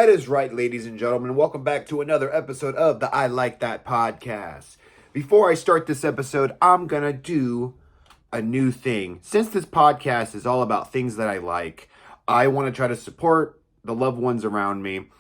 That is right, ladies and gentlemen. Welcome back to another episode of the I Like That podcast. Before I start this episode, I'm going to do a new thing. Since this podcast is all about things that I like, I want to try to support the loved ones around me.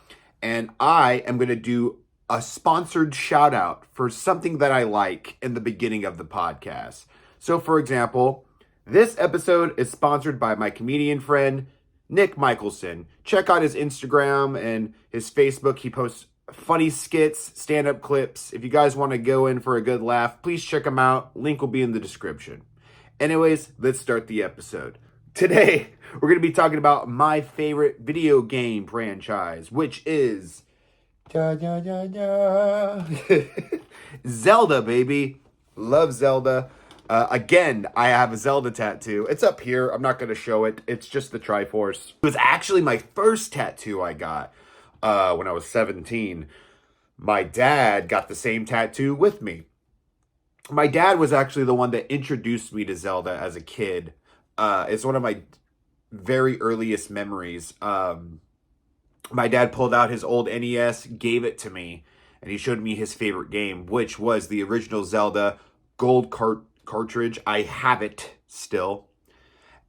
And I am going to do a sponsored shout out for something that I like in the beginning of the podcast. So, for example, this episode is sponsored by my comedian friend, Nick Michelson. Check out his Instagram and his Facebook. He posts funny skits, stand-up clips. If you guys want to go in for a good laugh, please check him out. Link will be in the description. Anyways, let's start the episode. Today, we're going to be talking about my favorite video game franchise, which is Zelda, baby. Love Zelda. Again, I have a Zelda tattoo. It's up here. I'm not going to show it. It's just the Triforce. It was actually my first tattoo I got when I was 17. My dad got the same tattoo with me. My dad was actually the one that introduced me to Zelda as a kid. It's one of my very earliest memories. My dad pulled out his old NES, gave it to me, and he showed me his favorite game, which was the original Zelda gold cartridge. I have it still.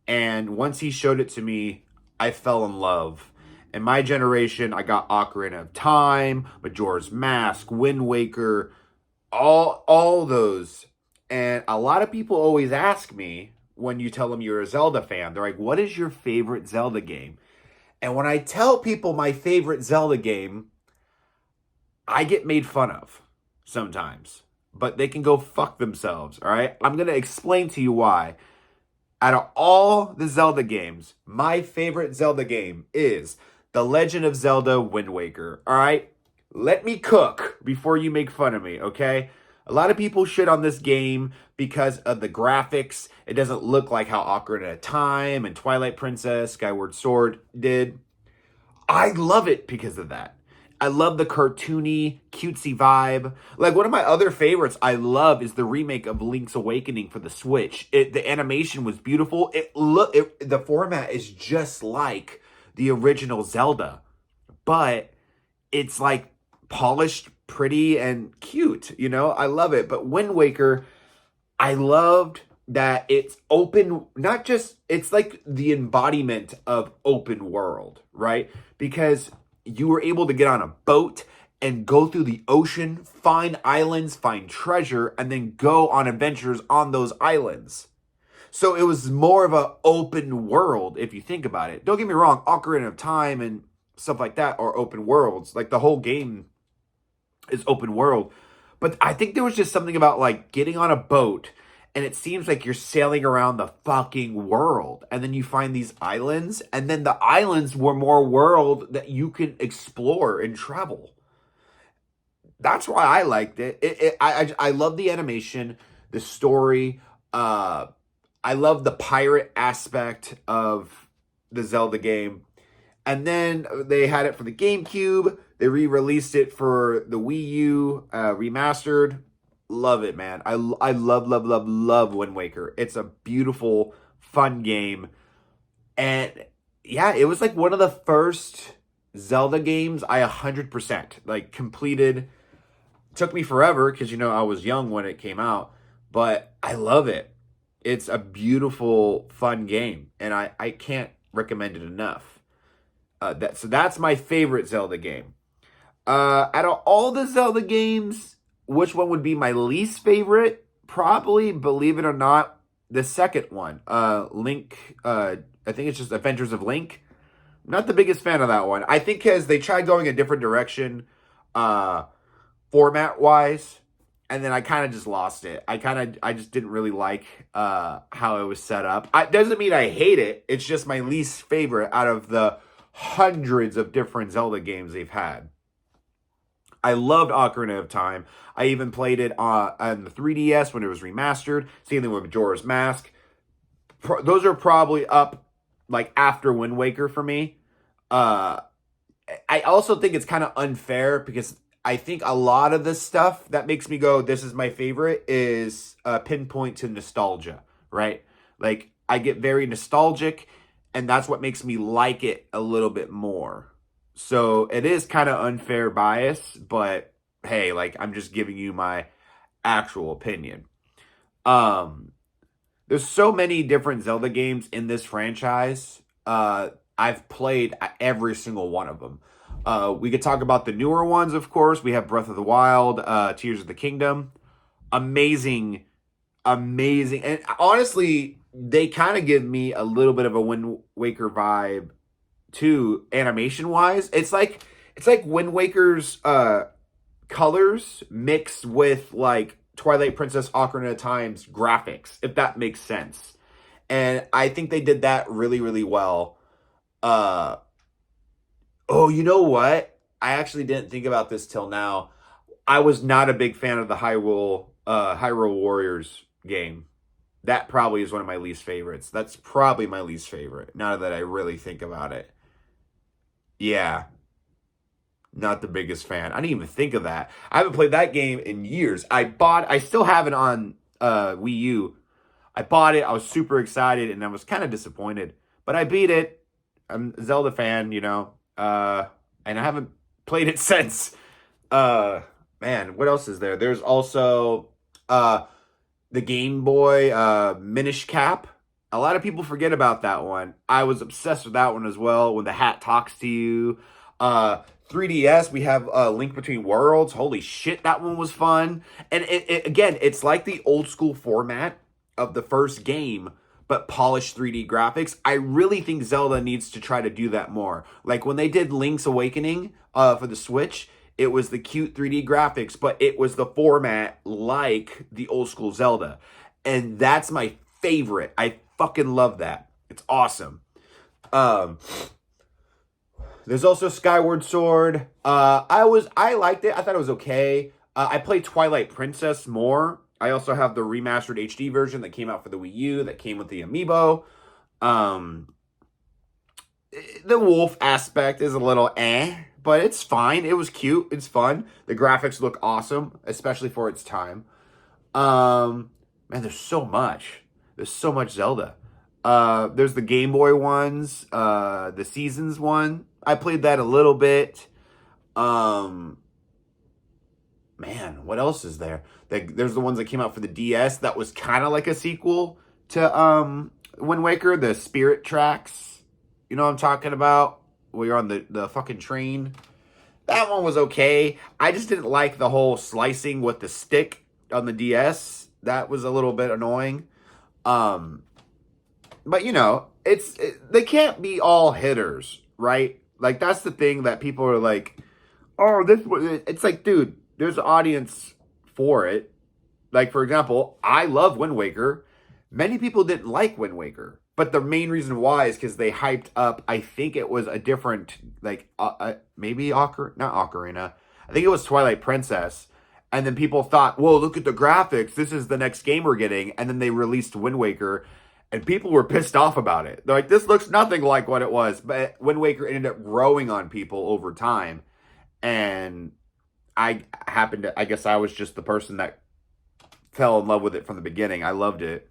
And once he showed it to me, I fell in love. In my generation, I got Ocarina of Time, Majora's Mask, Wind Waker, all those. And a lot of people always ask me when you tell them you're a Zelda fan, they're like, what is your favorite Zelda game? And when I tell people my favorite Zelda game, I get made fun of sometimes. But they can go fuck themselves, all right? I'm going to explain to you why. Out of all the Zelda games, my favorite Zelda game is The Legend of Zelda Wind Waker, all right? Let me cook before you make fun of me, okay? A lot of people shit on this game because of the graphics. It doesn't look like how Ocarina of Time and Twilight Princess, Skyward Sword did. I love it because of that. I love the cartoony, cutesy vibe. Like, one of my other favorites I love is the remake of Link's Awakening for the Switch. The animation was beautiful. The format is just like the original Zelda, but it's like polished, pretty, and cute. You know, I love it. But Wind Waker, I loved that it's open, not just, it's like the embodiment of open world, right? Because you were able to get on a boat and go through the ocean, find islands, find treasure, and then go on adventures on those islands. So it was more of an open world, if you think about it. Don't get me wrong, Ocarina of Time and stuff like that are open worlds. Like, the whole game is open world. But I think there was just something about, like, getting on a boat and it seems like you're sailing around the fucking world. And then you find these islands. And then the islands were more world that you can explore and travel. That's why I liked it. I love the animation, the story. I love the pirate aspect of the Zelda game. And then they had it for the GameCube. They re-released it for the Wii U remastered. Love it, man. I love Wind Waker. It's a beautiful, fun game. And yeah, it was like one of the first Zelda games I 100% like completed. Took me forever because, you know, I was young when it came out. But I love it. It's a beautiful, fun game. And I can't recommend it enough. So that's my favorite Zelda game. Out of all the Zelda games, which one would be my least favorite? Probably, believe it or not, the second one. Link, I think it's just Adventures of Link. Not the biggest fan of that one. I think because they tried going a different direction, format-wise, and then I kind of just lost it. I just didn't really like how it was set up. It doesn't mean I hate it. It's just my least favorite out of the hundreds of different Zelda games they've had. I loved Ocarina of Time. I even played it on the 3DS when it was remastered. Same thing with Majora's Mask. Those are probably up like after Wind Waker for me. I also think it's kind of unfair because I think a lot of the stuff that makes me go, this is my favorite, is pinpoint to nostalgia, right? Like, I get very nostalgic, and that's what makes me like it a little bit more. So it is kind of unfair bias, but hey, like I'm just giving you my actual opinion. Um, there's so many different Zelda games in this franchise. I've played every single one of them. We could talk about the newer ones, of course. We have Breath of the Wild, Tears of the Kingdom. Amazing, amazing. And honestly, they kind of give me a little bit of a Wind Waker vibe too, animation wise. It's like Wind Waker's colors mixed with like Twilight Princess Ocarina of Time's graphics, if that makes sense. And I think they did that really, really well. Uh oh, you know what? I actually didn't think about this till now. I was not a big fan of the Hyrule Warriors game. That probably is one of my least favorites. That's probably my least favorite, now that I really think about it. Yeah, not the biggest fan. I didn't even think of that. I haven't played that game in years. I still have it on Wii U. I bought it. I was super excited and I was kind of disappointed, but I beat it. I'm a Zelda fan, and I haven't played it since. Uh, Man, what else is there? There's also the Game Boy Minish Cap. A lot of people forget about that one. I was obsessed with that one as well. When the hat talks to you. 3DS, we have Link Between Worlds. Holy shit, that one was fun. And again, it's like the old school format of the first game, but polished 3D graphics. I really think Zelda needs to try to do that more. Like when they did Link's Awakening for the Switch, it was the cute 3D graphics, but it was the format like the old school Zelda. And that's my favorite. I fucking love that. It's awesome. Um, there's also Skyward Sword. I liked it. I thought it was okay. I played Twilight Princess more. I also have the remastered HD version that came out for the Wii U that came with the amiibo. Um, the wolf aspect is a little but it's fine. It was cute. It's fun. The graphics look awesome, especially for its time. Man, there's so much. There's so much Zelda. There's the Game Boy ones, the Seasons one. I played that a little bit. Um, Man, what else is there? There's the ones that came out for the DS that was kind of like a sequel to Wind Waker, the Spirit Tracks. You know what I'm talking about? Where you're on the fucking train. That one was okay. I just didn't like the whole slicing with the stick on the DS. That was a little bit annoying. But they can't be all hitters, right? Like that's the thing that people are like, oh, this was. It's like, dude, there's an audience for it. Like for example, I love Wind Waker. Many people didn't like Wind Waker, but the main reason why is because they hyped up. I think it was a different, like maybe not Ocarina. I think it was Twilight Princess. And then people thought, whoa, look at the graphics. This is the next game we're getting. And then they released Wind Waker. And people were pissed off about it. They're like, this looks nothing like what it was. But Wind Waker ended up growing on people over time. And I guess I was just the person that fell in love with it from the beginning. I loved it.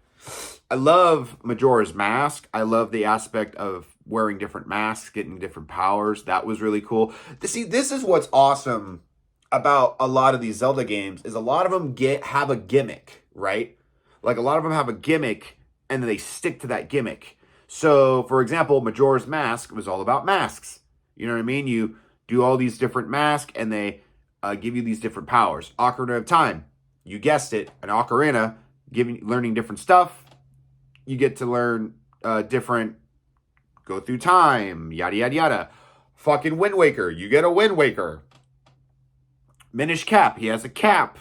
I love Majora's Mask. I love the aspect of wearing different masks, getting different powers. That was really cool. See, this is what's awesome about a lot of these Zelda games is a lot of them have a gimmick, right? Like a lot of them have a gimmick and then they stick to that gimmick. So, for example, Majora's Mask was all about masks. You know what I mean? You do all these different masks and they give you these different powers. Ocarina of Time, you guessed it, an ocarina, learning different stuff. You get to learn go through time, yada, yada, yada. Fucking Wind Waker, you get a Wind Waker. Minish Cap, he has a cap.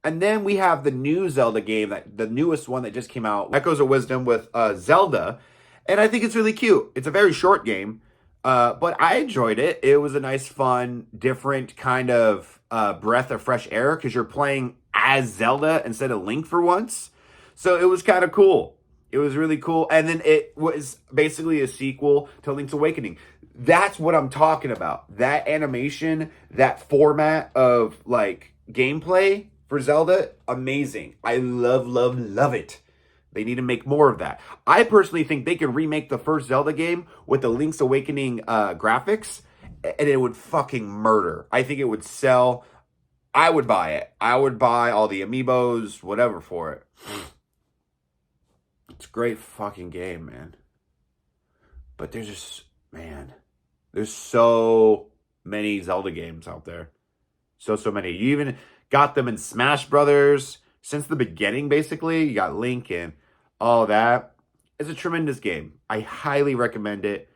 And then we have the new Zelda game, the newest one that just came out, Echoes of Wisdom with Zelda. And I think it's really cute. It's a very short game, but I enjoyed it. It was a nice, fun, different kind of breath of fresh air because you're playing as Zelda instead of Link for once. So it was kind of cool. It was really cool. And then it was basically a sequel to Link's Awakening. That's what I'm talking about. That animation, that format of like gameplay for Zelda, amazing. I love, love, love it. They need to make more of that. I personally think they can remake the first Zelda game with the Link's Awakening graphics, and it would fucking murder. I think it would sell. I would buy it. I would buy all the amiibos, whatever for it. It's a great fucking game, man. But there's just, man, there's so many Zelda games out there. So many. You even got them in Smash Brothers since the beginning, basically. You got Link and all that. It's a tremendous game. I highly recommend it.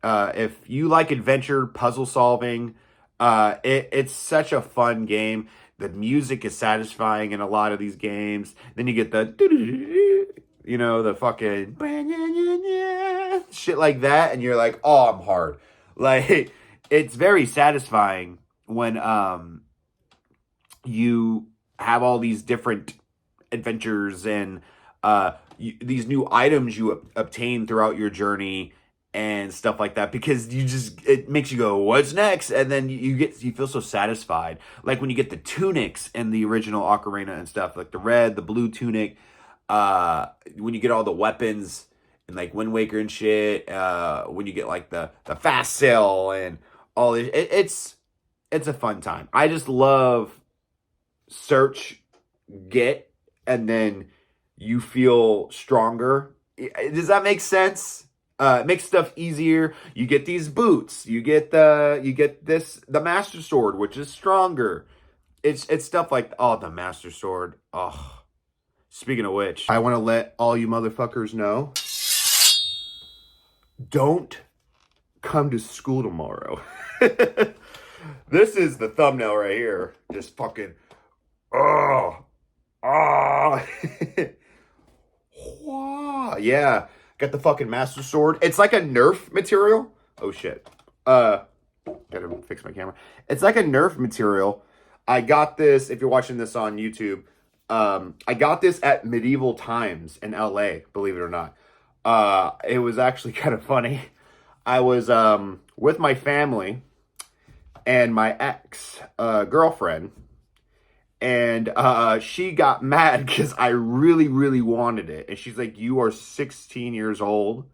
If you like adventure, puzzle solving, it's such a fun game. The music is satisfying in a lot of these games. Then you get the, the fucking shit like that, and you're like, oh, I'm hard. Like, it's very satisfying when you have all these different adventures and these new items you obtain throughout your journey and stuff like that, because it makes you go, what's next? And then you feel so satisfied. Like when you get the tunics in the original Ocarina and stuff, like the red, the blue tunic, when you get all the weapons and like Wind Waker and shit, when you get like the fast sail and all this, it's a fun time. I just love search, get, and then you feel stronger. Does that make sense? It makes stuff easier. You get these boots. You get the Master Sword, which is stronger. It's stuff like, the Master Sword. Oh, speaking of which, I want to let all you motherfuckers know, don't come to school tomorrow. This is the thumbnail right here. Just fucking, yeah. Got the fucking Master Sword. It's like a Nerf material. Oh, shit. Gotta fix my camera. It's like a Nerf material. I got this, if you're watching this on YouTube, I got this at Medieval Times in LA, believe it or not. It was actually kind of funny. I was with my family and my ex girlfriend, and she got mad because I really, really wanted it. And she's like, you are 16 years old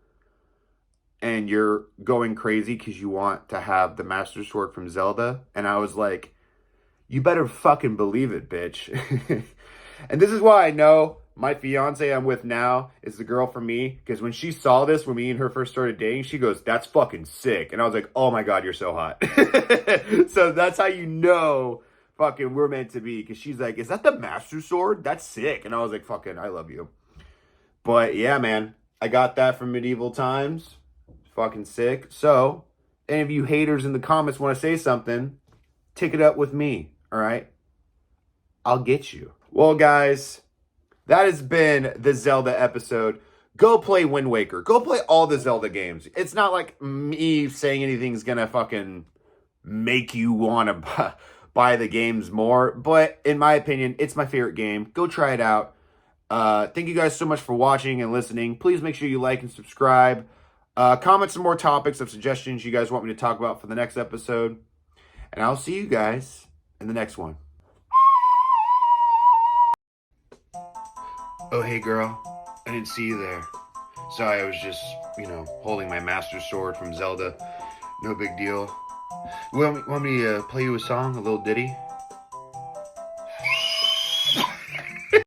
and you're going crazy because you want to have the Master Sword from Zelda. And I was like, you better fucking believe it, bitch. And this is why I know my fiance I'm with now is the girl for me. Because when she saw this, when me and her first started dating, she goes, that's fucking sick. And I was like, oh my God, you're so hot. So that's how you know fucking we're meant to be. Because she's like, is that the Master Sword? That's sick. And I was like, fucking, I love you. But yeah, man, I got that from Medieval Times. Fucking sick. So, any of you haters in the comments want to say something, take it up with me, all right? I'll get you. Well, guys, that has been the Zelda episode. Go play Wind Waker. Go play all the Zelda games. It's not like me saying anything's gonna fucking make you want to buy the games more. But in my opinion, it's my favorite game. Go try it out. Thank you guys so much for watching and listening. Please make sure you like and subscribe. Comment some more topics of suggestions you guys want me to talk about for the next episode. And I'll see you guys in the next one. Oh, hey, girl. I didn't see you there. Sorry, I was just, holding my Master Sword from Zelda. No big deal. You want me to play you a song, a little ditty?